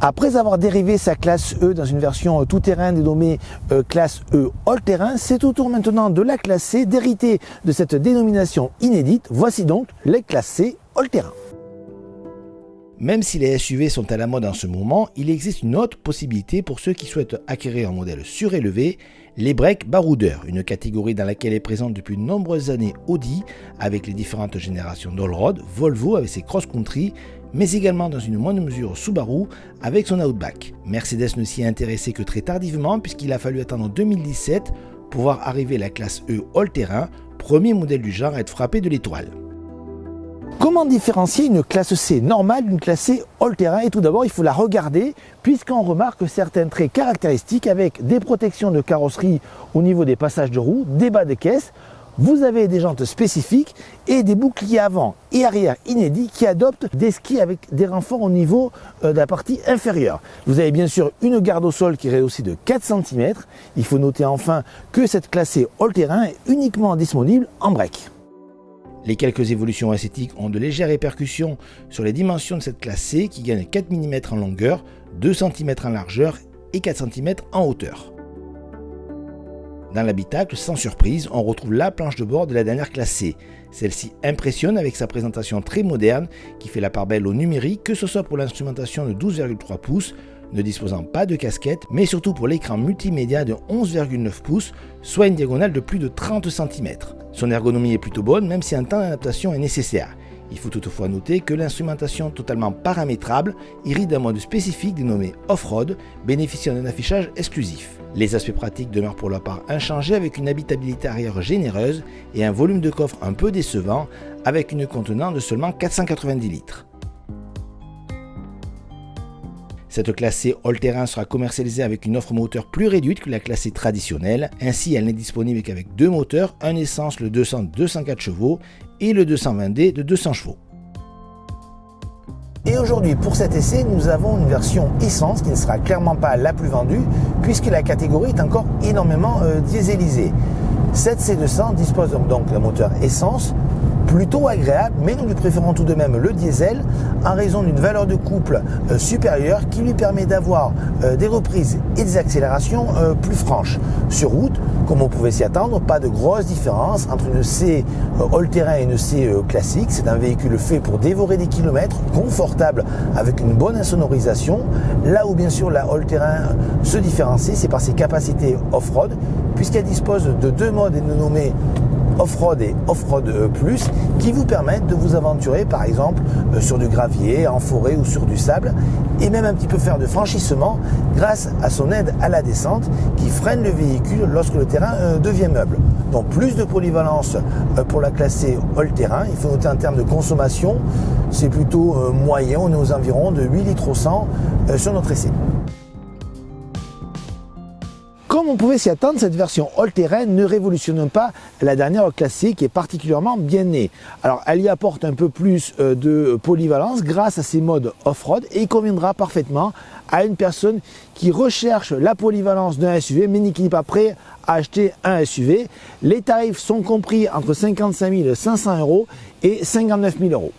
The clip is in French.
Après avoir dérivé sa classe E dans une version tout-terrain dénommée classe E all-terrain, c'est au tour maintenant de la classe C d'hériter de cette dénomination inédite. Voici donc les classes C all-terrain. Même si les SUV sont à la mode en ce moment, il existe une autre possibilité pour ceux qui souhaitent acquérir un modèle surélevé, les breaks baroudeurs, une catégorie dans laquelle est présente depuis de nombreuses années Audi avec les différentes générations d'Allroad, Volvo avec ses cross-country, mais également dans une moindre mesure Subaru avec son Outback. Mercedes ne s'y est intéressé que très tardivement puisqu'il a fallu attendre 2017 pour voir arriver la classe E all-terrain, premier modèle du genre à être frappé de l'étoile. Comment différencier une classe C normale d'une classe C all-terrain? Et tout d'abord, il faut la regarder puisqu'on remarque certains traits caractéristiques avec des protections de carrosserie au niveau des passages de roues, des bas de caisse. Vous avez des jantes spécifiques et des boucliers avant et arrière inédits qui adoptent des skis avec des renforts au niveau de la partie inférieure. Vous avez bien sûr une garde au sol qui est aussi de 4 cm. Il faut noter enfin que cette classe C all-terrain est uniquement disponible en break. Les quelques évolutions esthétiques ont de légères répercussions sur les dimensions de cette classe C qui gagne 4 mm en longueur, 2 cm en largeur et 4 cm en hauteur. Dans l'habitacle, sans surprise, on retrouve la planche de bord de la dernière classe C. Celle-ci impressionne avec sa présentation très moderne qui fait la part belle au numérique, que ce soit pour l'instrumentation de 12,3 pouces, ne disposant pas de casquette, mais surtout pour l'écran multimédia de 11,9 pouces, soit une diagonale de plus de 30 cm. Son ergonomie est plutôt bonne, même si un temps d'adaptation est nécessaire. Il faut toutefois noter que l'instrumentation totalement paramétrable hérite d'un mode spécifique dénommé Off-Road, bénéficiant d'un affichage exclusif. Les aspects pratiques demeurent pour leur part inchangés avec une habitabilité arrière généreuse et un volume de coffre un peu décevant avec une contenant de seulement 490 litres. Cette classe C all-terrain sera commercialisée avec une offre moteur plus réduite que la classe C traditionnelle. Ainsi, elle n'est disponible qu'avec deux moteurs, un essence le 200 de 204 chevaux et le 220D de 200 chevaux. Et aujourd'hui, pour cet essai, nous avons une version essence qui ne sera clairement pas la plus vendue puisque la catégorie est encore énormément dieselisée. Cette C200 dispose donc d'un moteur essence plutôt agréable, mais nous lui préférons tout de même le diesel en raison d'une valeur de couple supérieure qui lui permet d'avoir des reprises et des accélérations plus franches. Sur route, comme on pouvait s'y attendre, pas de grosse différence entre une C all-terrain et une C classique. C'est un véhicule fait pour dévorer des kilomètres, confortable avec une bonne insonorisation. Là où bien sûr la all-terrain se différencie, c'est par ses capacités off-road, puisqu'elle dispose de deux modes dénommés Off-Road et Off-Road Plus qui vous permettent de vous aventurer par exemple sur du gravier, en forêt ou sur du sable et même un petit peu faire de franchissement grâce à son aide à la descente qui freine le véhicule lorsque le terrain devient meuble. Donc plus de polyvalence pour la classe C all-terrain. Il faut noter en termes de consommation, c'est plutôt moyen, on est aux environs de 8 litres au 100 sur notre essai. Comme on pouvait s'y attendre, cette version all-terrain ne révolutionne pas la dernière classe C qui est particulièrement bien née. Alors elle y apporte un peu plus de polyvalence grâce à ses modes off-road et il conviendra parfaitement à une personne qui recherche la polyvalence d'un SUV mais qui n'est pas prêt à acheter un SUV. Les tarifs sont compris entre 55 500 € et 59 000 €.